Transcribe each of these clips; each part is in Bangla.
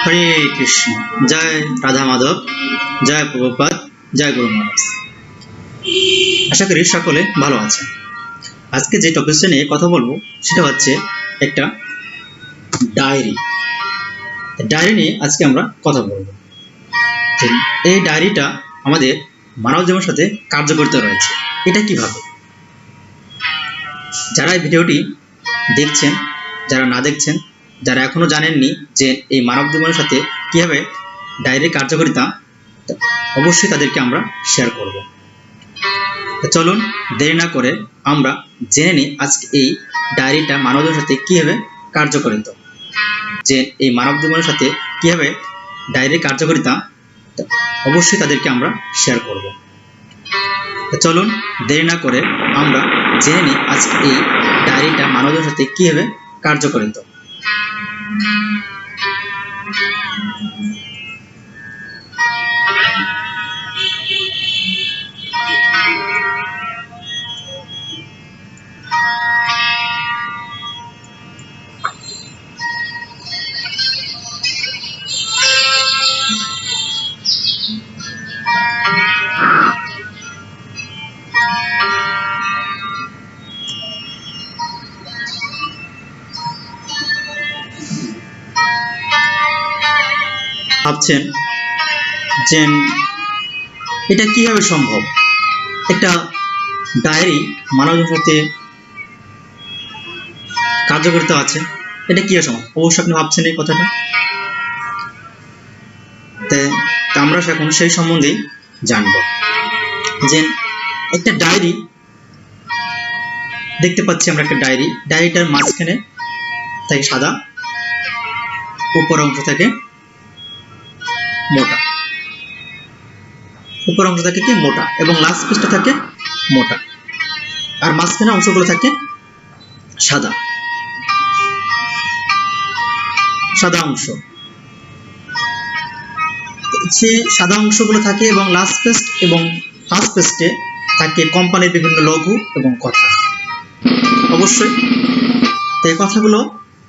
হরে কৃষ্ণ। জয় রাধা মাধব, জয় প্রভুপাদ, জয় গুরু মহারাজ। আশা করি সকলে ভালো আছেন। আজকে যে টপিকটা নিয়ে কথা বলবো সেটা হচ্ছে একটা ডায়েরি। ডায়েরি নিয়ে আজকে আমরা কথা বলবো। এই ডায়েরিটা আমাদের মানব জীবনের সাথে কার্যকরিতা রয়েছে। এটা কিভাবে? যারা এই ভিডিওটি দেখছেন, যারা না দেখছেন, যারা এখনো জানেননি যে এই মানব জীবনের সাথে কিভাবে ডায়েরির কার্যকারিতা, অবশ্যই তাদেরকে আমরা শেয়ার করব। চলুন দেরি না করে আমরা জেনে নিই আজকে এই ডায়েরিটা মানব জীবনের সাথে কিভাবে কার্যকারিতা, যে এই মানব জীবনের সাথে কিভাবে ডায়েরির কার্যকারিতা, অবশ্যই তাদেরকে আমরা শেয়ার করব। চলুন দেরি না করে আমরা জেনে নিই আজকে এই ডায়েরিটা মানব জীবনের সাথে কিভাবে কার্যকারিতা। ভাবছেন যে এটা কিভাবে সম্ভব, একটা ডায়েরি মানবের সাথে কার্যকারিতা আছে, এটা কিভাবে সম্ভব? অবশ্যই আপনি ভাবছেন এই কথাটা। আমরা এখন সেই সম্বন্ধেই জানব। যে একটা ডায়েরি দেখতে পাচ্ছি আমরা, একটা ডায়েরিটার মাঝখানে থাকে সাদা, উপর অংশ থাকে মোটা, উপর অংশ থাকে কি মোটা, এবং লাস্ট পিসটা থাকে মোটা, আর মাঝখানে অংশগুলো থাকে সাদা, সাদা অংশ। সেই সাদা অংশগুলো থাকে এবং লাস্ট পেজ এবং ফার্স্ট পেজে থাকে কোম্পানির বিভিন্ন লঘু এবং কথা। অবশ্যই এই কথাগুলো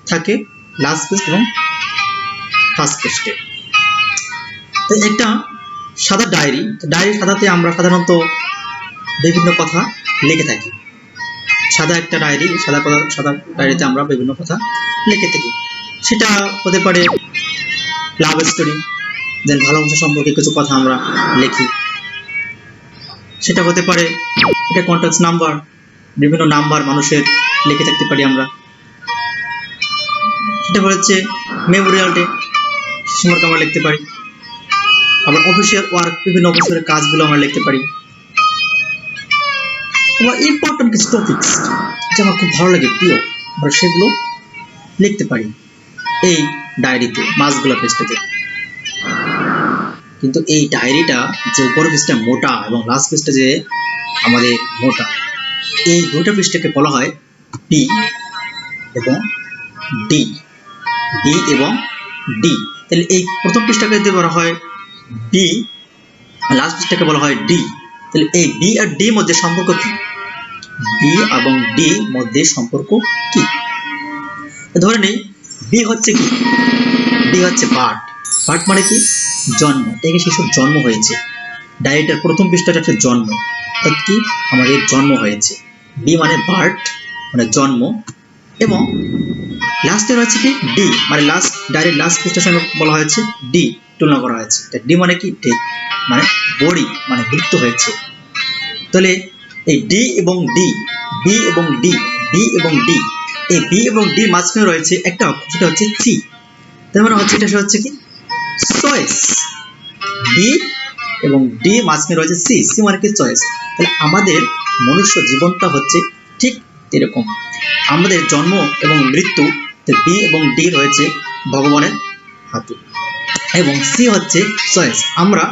থাকে লাস্ট পেজ এবং ফার্স্ট পেজে। তো একটা সাদা ডায়েরি, সাদাতে আমরা সাধারণত বিভিন্ন কথা লিখে থাকি। সাদা একটা ডায়েরি, সাদা ডায়েরিতে আমরা বিভিন্ন কথা লিখে থাকি। সেটা হতে পারে লাভ স্টোরি, দেন ভালোবাসা সম্পর্কে কিছু কথা আমরা লিখি। সেটা হতে পারে এটা কন্ট্যাক্ট নাম্বার, বিভিন্ন নাম্বার মানুষের লিখে থাকতে পারি আমরা। সেটা হচ্ছে মেমোরিয়াল ডে, সম্পর্কে আমরা লিখতে পারি। আবার অফিসিয়াল ওয়ার্ক, বিভিন্ন অফিসের কাজগুলো আমরা লিখতে পারি। আবার ইম্পর্টেন্ট কিছু টপিকস যেটা আমার খুব ভালো লাগে, প্রিয়, আমরা সেগুলো লিখতে পারি এই ডায়েরিতে, মাঝগুলো পেজটাতে। কিন্তু এই ডায়েরিটা যে উপর পেজটা মোটা এবং লাস্ট পেজটা যে আমাদের মোটা, এই দুটো পেজটাকে বলা হয় বি এবং ডি। বি এবং ডি। তাহলে এই প্রথম পেজটাকে যদি বলা হয় বি, লাস্ট পেজটাকে বলা হয় ডি। তাহলে এই বি আর ডি মধ্যে সম্পর্ক কি? বি এবং ডি মধ্যে সম্পর্ক কি? ধরে নেই বি হচ্ছে কি? বি হচ্ছে বার্থ। বার্থ মানে কি? জন্ম। থেকে শিশুর জন্ম হয়েছে। ডায়েরিটার প্রথম পৃষ্ঠাটা হচ্ছে জন্ম, অর্থাৎ কি আমাদের জন্ম হয়েছে। বি মানে বার্থ, মানে জন্ম, এবং লাস্টে রয়েছে কি ডি, মানে লাস্ট, ডায়েরির লাস্ট পৃষ্ঠার সঙ্গে বলা হয়েছে ডি, তুলনা করা হয়েছে। ডি মানে কি? ডেথ, মানে বডি, মানে মৃত্যু হয়েছে। তাহলে এই ডি এবং ডি, বি এবং ডি, বি এবং ডি, এই বি এবং ডি মাঝখানে রয়েছে একটা অক্ষর, সেটা হচ্ছে সি। তার মানে হচ্ছে এটা হচ্ছে কি চয়েস। বি এবং ডি মাঝখানে রয়েছে সি, সি মানে কি চয়েস। তাহলে আমাদের মনুষ্য জীবনটা হচ্ছে ঠিক এরকম। আমাদের জন্ম এবং মৃত্যু বি এবং ডি রয়েছে ভগবানের হাতে, এবং সি হচ্ছে চয়েস। আমরা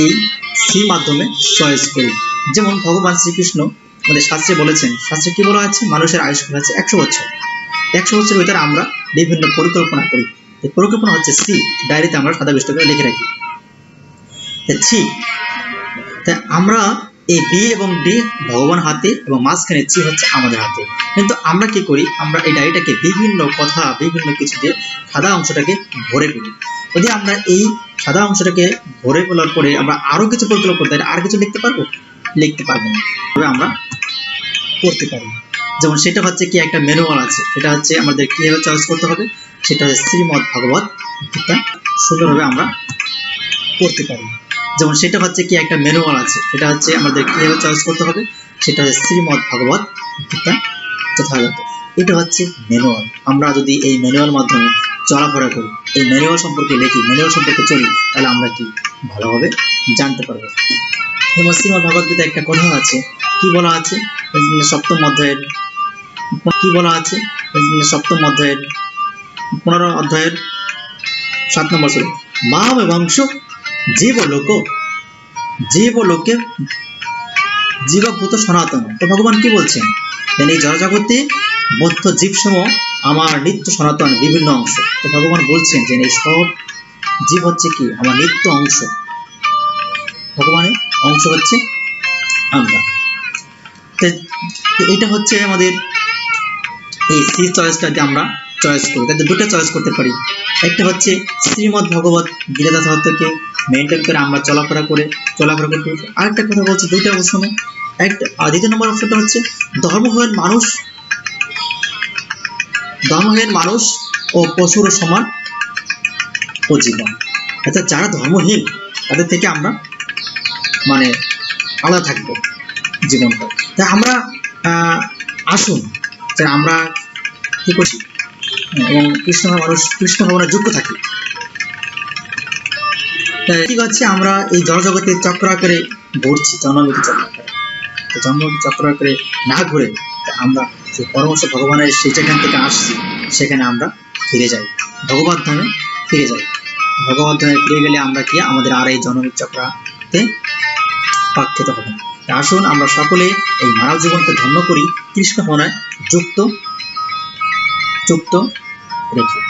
এই সি মাধ্যমে চয়েস করি। যেমন ভগবান শ্রীকৃষ্ণ আমাদের শাস্ত্রে বলেছেন, শাস্ত্রে কি বলা আছে? মানুষের আয়ুষ্কাল আছে 100 বছর। 100 বছরের ভিতরে আমরা বিভিন্ন পরিকল্পনা করি। এই পরিকল্পনা হচ্ছে সি, ডায়েরিতে আমরা সাদা পৃষ্ঠা করে লিখে রাখি। তাই আমরা এই বি এবং ডি ভগবান হাতে এবং মাঝখানে সি হচ্ছে আমাদের হাতে। কিন্তু আমরা কি করি? আমরা এই ডায়েরিটাকে বিভিন্ন কথা, বিভিন্ন কিছু দিয়ে সাদা অংশটাকে ভরে ফেলি। যদি আমরা এই সাদা অংশটাকে ভরে ফেলার পরে আমরা আরো কিছু পরিকল্পনা করতে আর কিছু লিখতে পারবো না, তবে আমরা করতে পারবো। যেমন সেটা হচ্ছে কি একটা ম্যানুয়াল আছে, সেটা হচ্ছে আমাদের কিভাবে চয়েস করতে হবে, সেটা হচ্ছে শ্রীমদ্ ভগবত গীতা, সুন্দরভাবে আমরা করতে পারবো। যেমন সেটা হচ্ছে কি একটা ম্যানুয়াল আছে, সেটা হচ্ছে আমাদের কিভাবে চয়েস করতে হবে, সেটা হচ্ছে শ্রীমদ্ ভগবত গীতা যথাযথ। এটা হচ্ছে ম্যানুয়াল। আমরা যদি এই ম্যানুয়াল মাধ্যমে চলাফেরা করি, এই ম্যানুয়াল সম্পর্কে লিখি, ম্যানুয়াল সম্পর্কে চলি, তাহলে আমরা কি ভালোভাবে জানতে পারবো। যেমন শ্রীমদ্ ভগবত গীতা একটা কথা আছে, কি বলা আছে সপ্তম অধ্যায়ের 15 অধ্যায়ের 7 নম্বর শ্লোক, মাম বংশ জীবলোকে জীবভূত সনাতন। তো ভগবান কি বলছেন, এই জড়জগতে বদ্ধ জীবসমূহ আমার নিত্য সনাতন বিভিন্ন অংশ। তো ভগবান বলছেন যে এই সব জীব হচ্ছে কি আমার নিত্য অংশ, ভগবানের অংশ হচ্ছে আমরা। এটা হচ্ছে আমাদের এই সি চয়েসটা যে আমরা চয়েস করি, তাদের দুটো চয়েস করতে পারি। একটা হচ্ছে শ্রীমদ্ ভগবত গীতা যথার্থকে মেনটেন করে আমরা চলাফেরা করতে। আরেকটা কথা বলছি, দুইটা অপশনে একটা। দ্বিতীয় নম্বর অপশনটা হচ্ছে ধর্মহীন মানুষ ও পশুর সমান ও জীবন। অর্থাৎ যারা ধর্মহীন তাদের থেকে আমরা মানে আলাদা থাকবো জীবনটা। তাই আমরা আসুন যে আমরা কি করছি এবং কৃষ্ণ ভাবনা যুক্ত থাকি। ঠিক আছে, আমরা এই জড়জগতে চক্রাকারে ঘুরছি, জন্মমৃত্যু চক্রাকারে না ঘুরে আমরা যে পরমশ ভগবানের সেখান থেকে আসছি, সেখানে আমরা ফিরে যাই, ভগবত ধামে ফিরে যাই। ভগবত ধামে ফিরে গেলে আমরা কি আমাদের আর এই জন্মমৃত্যু চক্রাতে পাক খেতে হবে না। আসুন আমরা সকলে এই মানব জীবনকে ধন্য করি কৃষ্ণ ভাবনায় যুক্ত রেখে।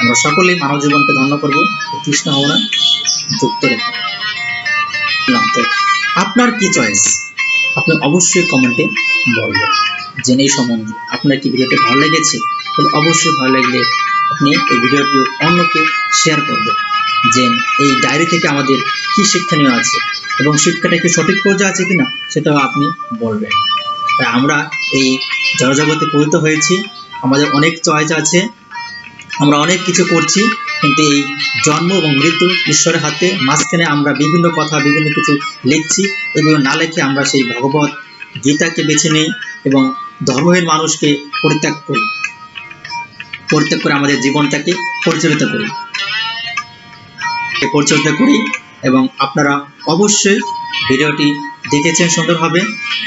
আমরা সকলেই মানব জীবনকে ধন্য করবো কৃষ্ণ ভাবনায় যুক্ত রেখে। আপনার কি চয়েস, আপনি অবশ্যই কমেন্টে বলবেন যে এই সম্বন্ধে। আপনার কি ভিডিওটি ভালো লেগেছে, তাহলে অবশ্যই ভালো লাগলে আপনি এই ভিডিওটি অন্যকে শেয়ার করবেন যে এই ডায়েরি থেকে আমাদের কি শিক্ষণীয় আছে এবং শিক্ষাটা কি সঠিক পর্যায়ে আছে কিনা সেটাও আপনি বলবেন। তাই আমরা এই জড়জগতে পতিত হয়েছি, আমাদের অনেক চয়েস আছে, আমরা অনেক কিছু করছি, কিন্তু এই জন্ম এবং মৃত্যু ঈশ্বরের হাতে, মাঝখানে আমরা বিভিন্ন কথা বিভিন্ন কিছু লিখছি। এগুলো না লিখে আমরা সেই ভগবত গীতাকে বেছে নিই এবং ধর্মহীন মানুষকে পরিত্যাগ করে আমাদের জীবনটাকে পরিচালিত করি। এবং আপনারা অবশ্যই ভিডিওটি দেখেছেন সুন্দরভাবে,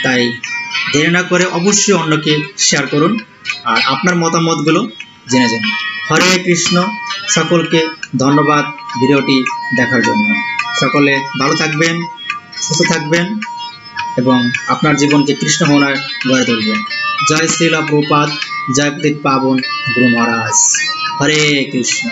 তাই দেরি না করে অবশ্যই অন্যকে শেয়ার করুন আর আপনার মতামতগুলো জেনে যান। হরে কৃষ্ণ, সকলকে ধন্যবাদ ভিডিওটি দেখার জন্য। সকলে ভালো থাকবেন, সুস্থ থাকবেন এবং আপনার জীবনকে কৃষ্ণ ভাবনায় গড়ে তুলবেন। জয় শ্রীলা প্রভুপাদ, জয় প্রদীপ পাবন গুরু মহারাজ। হরে কৃষ্ণ।